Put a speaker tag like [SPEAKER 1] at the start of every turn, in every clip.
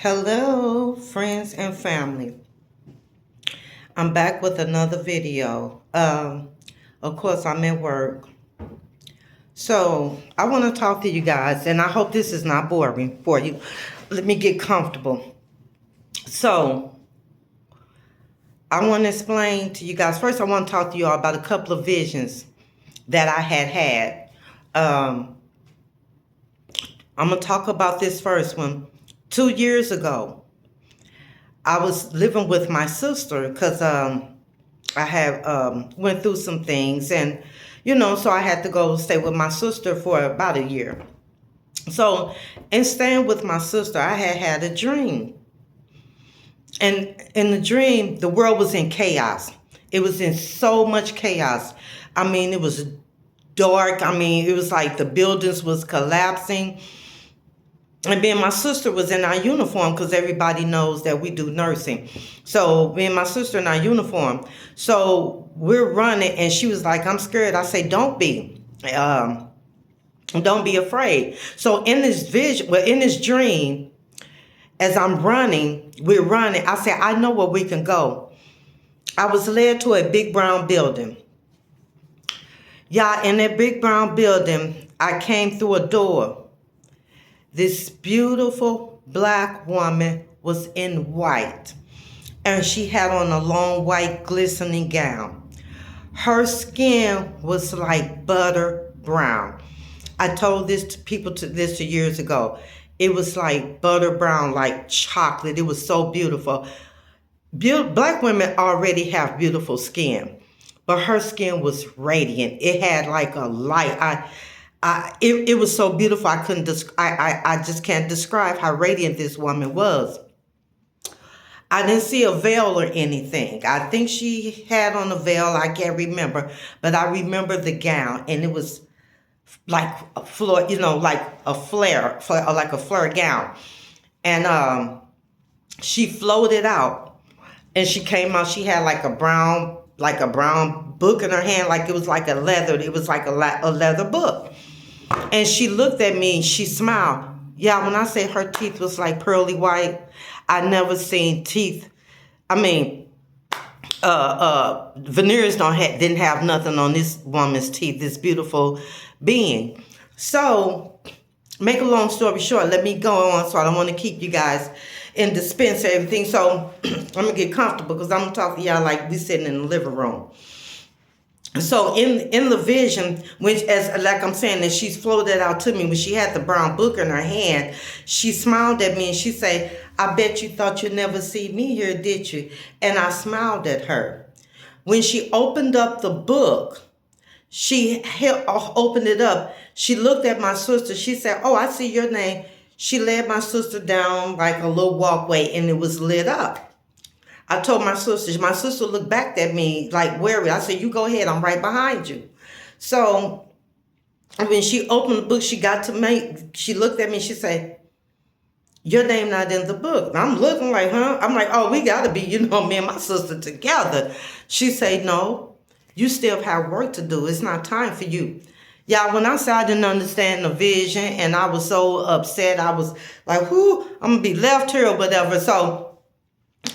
[SPEAKER 1] Hello, friends and family. I'm back with another video. Of course, I'm at work. So, I want to talk to you guys, and I hope this is not boring for you. Let me get comfortable. So, I want to explain to you guys. First, I want to talk to you all about a couple of visions that I had. I'm going to talk about this first one. 2 years ago, I was living with my sister because I had went through some things, and so I had to go stay with my sister for about a year. So in staying with my sister, I had a dream, and in the dream, the world was in chaos. It was in so much chaos. I mean, it was dark. I mean, it was like the buildings was collapsing. And me and my sister was in our uniform because everybody knows that we do nursing. So me and my sister in our uniform. So we're running, and she was like, "I'm scared." I say, "Don't be. Don't be afraid." So in this vision, in this dream, as I'm running, we're running. I said, "I know where we can go." I was led to a big brown building. Yeah, in that big brown building, I came through a door. This beautiful black woman was in white, and she had on a long white glistening gown. Her skin was like butter brown. I told this to people this 2 years ago. It was like butter brown, like chocolate. It was so beautiful. Black women already have beautiful skin, but her skin was radiant. It had like a light. It was so beautiful. I couldn't. I just can't describe how radiant this woman was. I didn't see a veil or anything. I think she had on a veil. I can't remember, but I remember the gown, and it was like a floor, like a flare, like a flare gown. And she floated out, and she came out. She had like a brown book in her hand, like it was like a leather. It was like a leather book. And she looked at me, and she smiled. Yeah, when I say her teeth was like pearly white, I never seen teeth. I mean, veneers didn't have nothing on this woman's teeth, this beautiful being. So, make a long story short, let me go on, so I don't want to keep you guys in suspense or everything. So, I'm going to get comfortable because I'm going to talk to y'all like we sitting in the living room. So in the vision, which like I'm saying, that she's floated out to me, when she had the brown book in her hand, she smiled at me and she said, "I bet you thought you'd never see me here, did you?" And I smiled at her. When she opened up the book, she opened it up. She looked at my sister. She said, "Oh, I see your name." She led my sister down like a little walkway, and it was lit up. I told my sister looked back at me like wary. I said, "You go ahead, I'm right behind you." So when she opened the book, she got to me, she looked at me, she said, "Your name not in the book." And I'm looking like, huh? I'm like, "Oh, we gotta be, me and my sister together." She said, "No, you still have work to do. It's not time for you." Yeah, when I said I didn't understand the vision, and I was so upset, I was like, "Whoo, I'm gonna be left here or whatever." So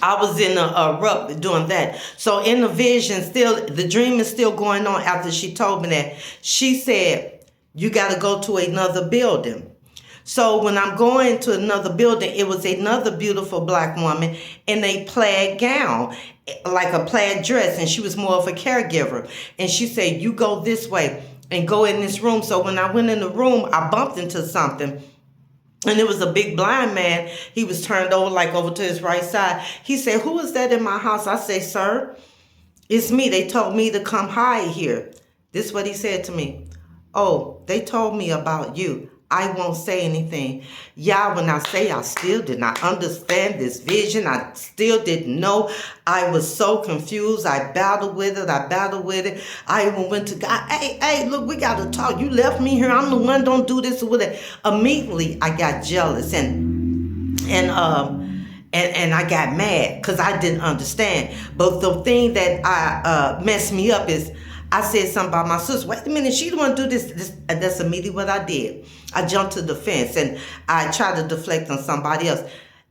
[SPEAKER 1] I was in a rut doing that. So in the vision, the dream is still going on after she told me that. She said, "You got to go to another building." So when I'm going to another building, it was another beautiful black woman in a plaid gown, like a plaid dress, and she was more of a caregiver. And she said, "You go this way and go in this room." So when I went in the room, I bumped into something. And it was a big blind man. He was turned over to his right side. He said, "Who is that in my house?" I say, "Sir, it's me. They told me to come hide here." This is what he said to me. "Oh, they told me about you. I won't say anything." Yeah, when I say I still did not understand this vision, I still didn't know. I was so confused. I battled with it. I even went to God. Hey, look, we got to talk. You left me here. I'm the one. Don't do this with it. Immediately, I got jealous and I got mad because I didn't understand. But the thing that messed me up is I said something about my sister. Wait a minute, she don't want to do this. That's immediately what I did. I jumped to the fence and I tried to deflect on somebody else.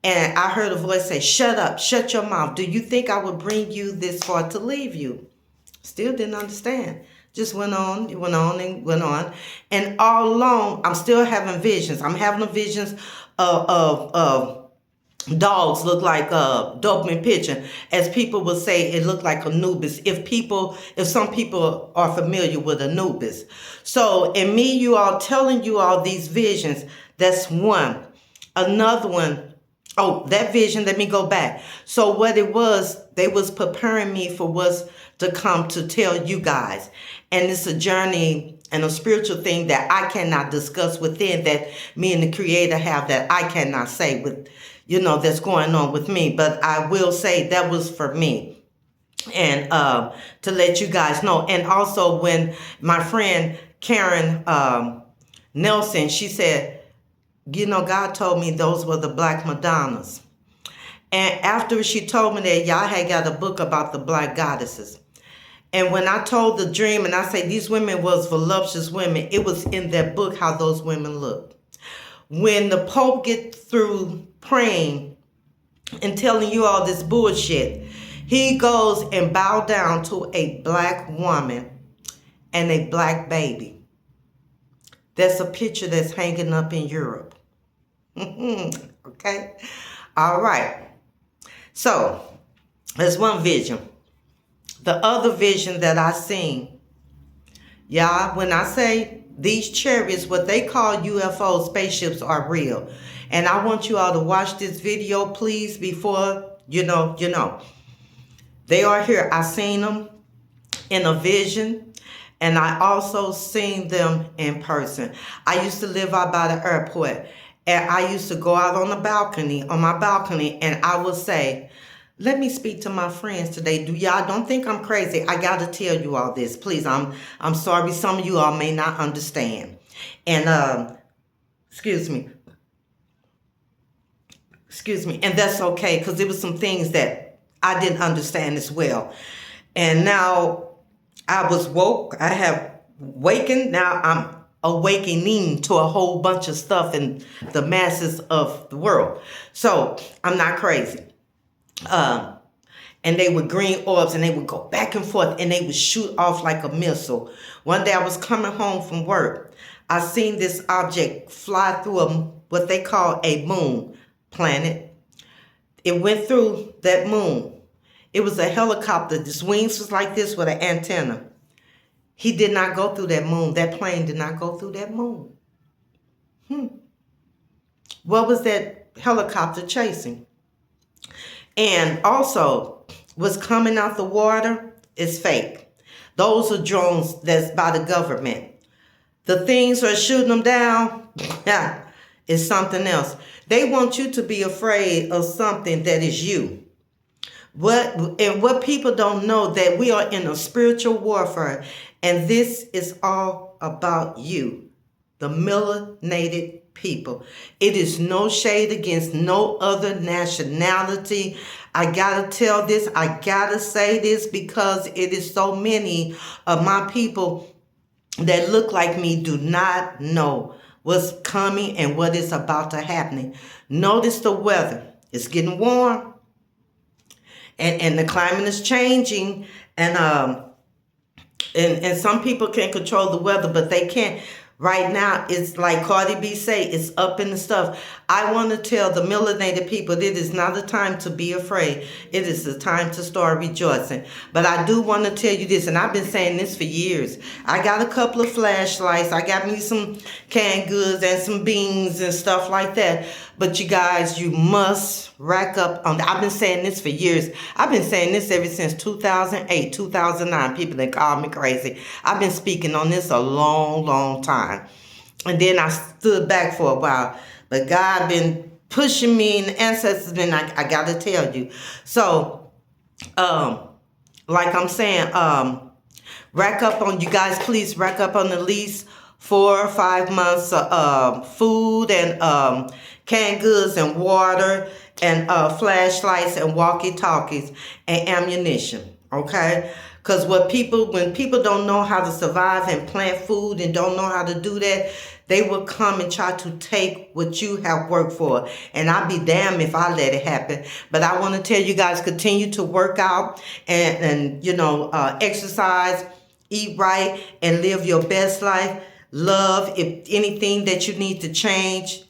[SPEAKER 1] And I heard a voice say, shut up, shut your mouth. Do you think I would bring you this far to leave you? Still didn't understand. Just went on, it went on and went on. And all along, I'm still having visions. I'm having visions of dogs look like a Doberman Pinscher. As people would say, it looked like Anubis. If some people are familiar with Anubis. So, in me, you all telling you all these visions, that's one. Another one, oh, that vision, let me go back. So what it was, they was preparing me for what's to come to tell you guys. And it's a journey and a spiritual thing that I cannot discuss within, that me and the Creator have, that I cannot say with, that's going on with me. But I will say that was for me. And to let you guys know. And also when my friend Karen Nelson, she said, God told me those were the Black Madonnas. And after she told me that, y'all had got a book about the Black goddesses. And when I told the dream, and I say these women was voluptuous women, it was in that book how those women looked. When the Pope get through praying and telling you all this bullshit, he goes and bow down to a Black woman and a Black baby. That's a picture that's hanging up in Europe. Okay? All right. So, there's one vision. The other vision that I seen, y'all, when I say these chariots, what they call UFO spaceships, are real. And I want you all to watch this video, please, before, you know. They are here. I seen them in a vision. And I also seen them in person. I used to live out by the airport. And I used to go out on my balcony, and I would say, let me speak to my friends today. Y'all don't think I'm crazy. I got to tell you all this. Please, I'm sorry. Some of you all may not understand. And, excuse me. And that's okay, because there was some things that I didn't understand as well. And now I was woke. I have wakened. Now I'm awakening to a whole bunch of stuff in the masses of the world. So I'm not crazy. And they were green orbs, and they would go back and forth, and they would shoot off like a missile. One day I was coming home from work. I seen this object fly through what they call a moon planet. It went through that moon. It was a helicopter. Its wings was like this with an antenna. He did not go through that moon. That plane did not go through that moon. What was that helicopter chasing? And also, what's coming out the water is fake. Those are drones that's by the government. The things are shooting them down, is something else. They want you to be afraid of something that is you. What people don't know, that we are in a spiritual warfare, and this is all about you, the melanated people. It is no shade against no other nationality. I gotta tell this, I gotta say this, because it is so many of my people that look like me do not know what's coming and what is about to happen. Notice the weather. It's getting warm. And the climate is changing, and some people can control the weather, but they can't. Right now, it's like Cardi B say, it's up in the stuff. I want to tell the melanated people, it is not a time to be afraid. It is a time to start rejoicing. But I do want to tell you this, and I've been saying this for years. I got a couple of flashlights. I got me some canned goods and some beans and stuff like that. But you guys, you must rack up on that. I've been saying this for years. I've been saying this ever since 2008, 2009. People that call me crazy. I've been speaking on this a long, long time. And then I stood back for a while. But God been pushing me, and the ancestors been, I got to tell you. So, like I'm saying, rack up on, you guys, please rack up on at least 4 or 5 months of food and canned goods and water and flashlights and walkie-talkies and ammunition, okay? Because when people don't know how to survive and plant food and don't know how to do that, they will come and try to take what you have worked for. And I'll be damned if I let it happen. But I want to tell you guys, continue to work out and exercise, eat right, and live your best life. Love. If anything that you need to change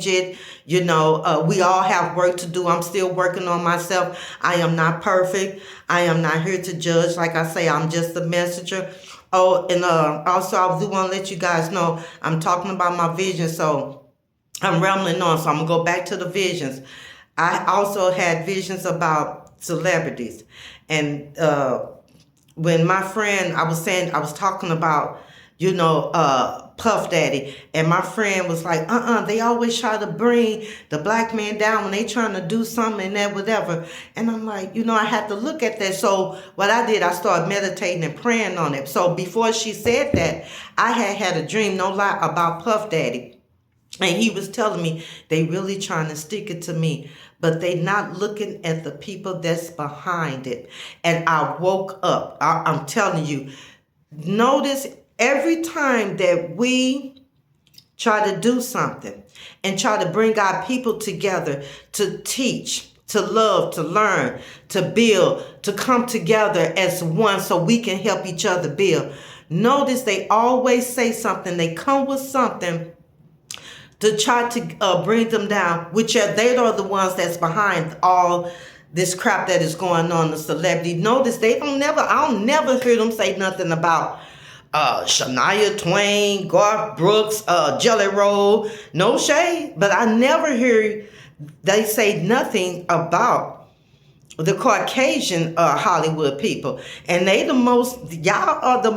[SPEAKER 1] it. We all have work to do. I'm still working on myself. I am not perfect. I am not here to judge. Like I say, I'm just a messenger. Oh, and also I do want to let you guys know I'm talking about my vision, so I'm rambling on. So I'm gonna go back to the visions. I also had visions about celebrities, and when my friend, I was talking about, Puff Daddy, and my friend was like, they always try to bring the black man down when they trying to do something and that, whatever. And I'm like, I had to look at that. So what I did, I started meditating and praying on it. So before she said that, I had a dream, no lie, about Puff Daddy. And he was telling me they really trying to stick it to me, but they not looking at the people that's behind it. And I woke up. I'm telling you, notice every time that we try to do something and try to bring our people together to teach, to love, to learn, to build, to come together as one so we can help each other build. Notice they always say something. They come with something to try to bring them down, which they are the ones that's behind all this crap that is going on, the celebrity. Notice I'll never hear them say nothing about Shania Twain, Garth Brooks, Jelly Roll, no shade, but I never hear they say nothing about the Caucasian Hollywood people. And y'all are the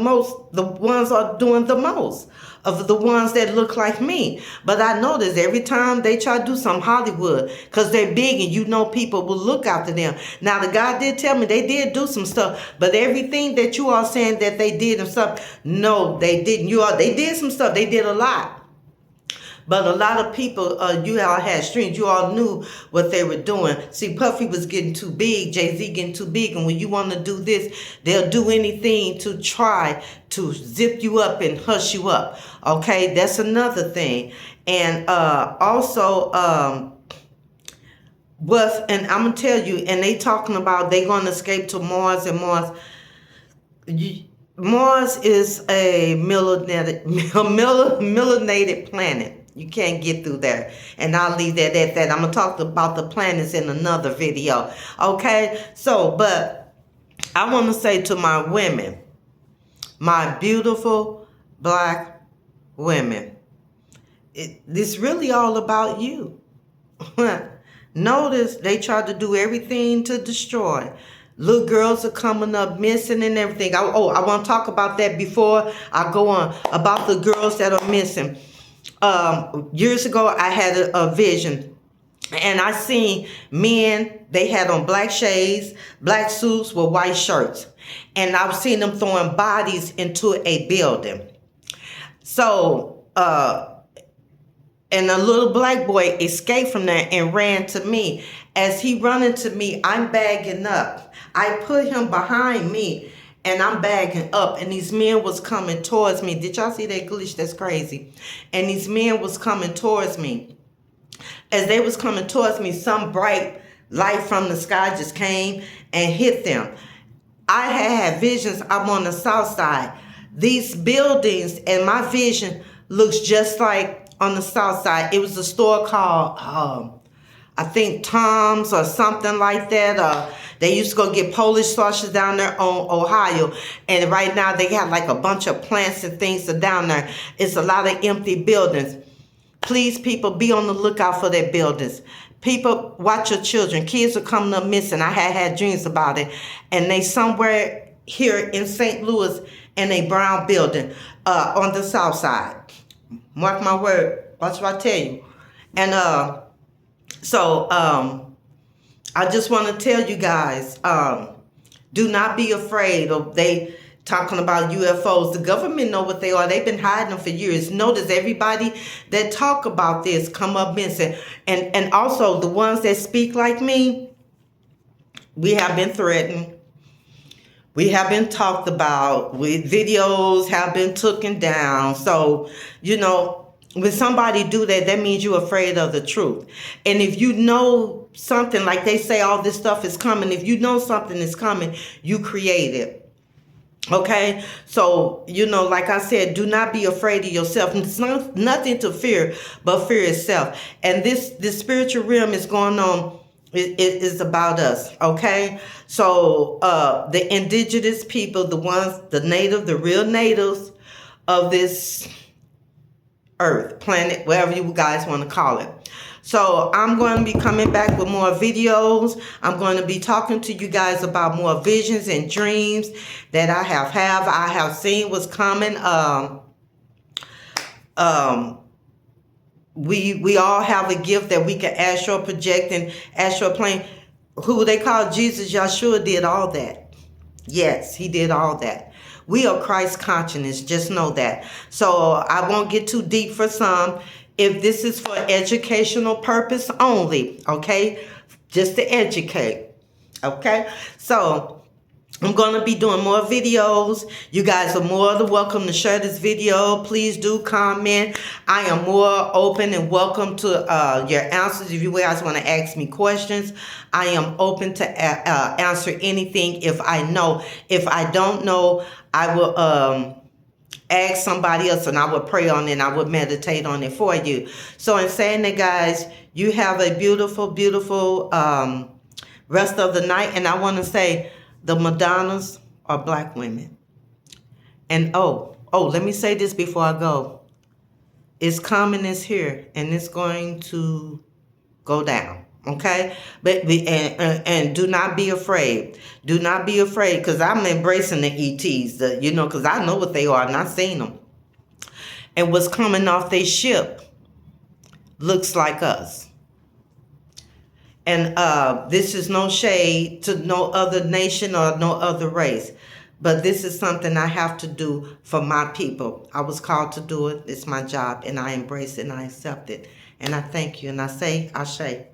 [SPEAKER 1] ones are doing the most of the ones that look like me. But I notice every time they try to do some Hollywood, because they're big and people will look after them. Now the guy did tell me they did do some stuff, but everything that you are saying that they did and stuff, no, they didn't. They did some stuff. They did a lot. But a lot of people, you all had streams. You all knew what they were doing. See, Puffy was getting too big. Jay-Z getting too big. And when you want to do this, they'll do anything to try to zip you up and hush you up. Okay, that's another thing. And also, and I'm going to tell you, and they talking about they going to escape to Mars, and Mars is a melanated planet. You can't get through there. And I'll leave that at that. I'm going to talk about the planets in another video. Okay? So, but I want to say to my women, my beautiful black women, it's really all about you. Notice they tried to do everything to destroy. Little girls are coming up missing and everything. I want to talk about that before I go on, about the girls that are missing. Years ago, I had a vision, and I seen men, they had on black shades, black suits with white shirts, and I was seeing them throwing bodies into a building. So, and a little black boy escaped from there and ran to me. As he running to me, I'm bagging up. I put him behind me, and I'm bagging up, and these men was coming towards me. Did y'all see that glitch? That's crazy. And these men was coming towards me. As they was coming towards me, some bright light from the sky just came and hit them. I had visions. I'm on the south side. These buildings and my vision looks just like on the south side. It was a store called, I think Tom's or something like that. They used to go get Polish sausages down there on Ohio. And right now they have like a bunch of plants and things down there. It's a lot of empty buildings. Please, people, be on the lookout for their buildings. People, watch your children. Kids are coming up missing. I had dreams about it. And they somewhere here in St. Louis in a brown building on the south side. Mark my word. Watch what I tell you. And I just want to tell you guys, do not be afraid of they talking about UFOs. The government know what they are. They've been hiding them for years. Notice everybody that talk about this come up missing. And also the ones that speak like me, we have been threatened. We have been talked about. Videos have been taken down. So, when somebody do that, that means you're afraid of the truth. And if you know something, like they say all this stuff is coming, if you know something is coming, you create it. Okay, so like I said, do not be afraid of yourself. It's nothing to fear but fear itself. And this spiritual realm is going on. It is about us. Okay, so the indigenous people, the real natives of this earth, planet, whatever you guys want to call it. So I'm going to be coming back with more videos. I'm going to be talking to you guys about more visions and dreams that I have seen what's coming. We all have a gift that we can astral project and astral plane. Who they call Jesus, Yeshua, did all that. Yes, he did all that. We are Christ consciousness. Just know that. So I won't get too deep for some. If this is for educational purpose only, okay? Just to educate, okay? So I'm going to be doing more videos. You guys are more than welcome to share this video. Please do comment. I am more open and welcome to your answers. If you guys want to ask me questions, I am open to answer anything if I know. If I don't know, I will ask somebody else and I would pray on it and I would meditate on it for you. So in saying that, guys, you have a beautiful, beautiful rest of the night. And I want to say the Madonnas are black women. And let me say this before I go. It's coming, it's here, and it's going to go down. Okay, but and do not be afraid. Do not be afraid, because I'm embracing the ETs. Because I know what they are, and I've seen them. And what's coming off their ship looks like us. And this is no shade to no other nation or no other race, but this is something I have to do for my people. I was called to do it. It's my job, and I embrace it and I accept it. And I thank you, and I say, Ashe.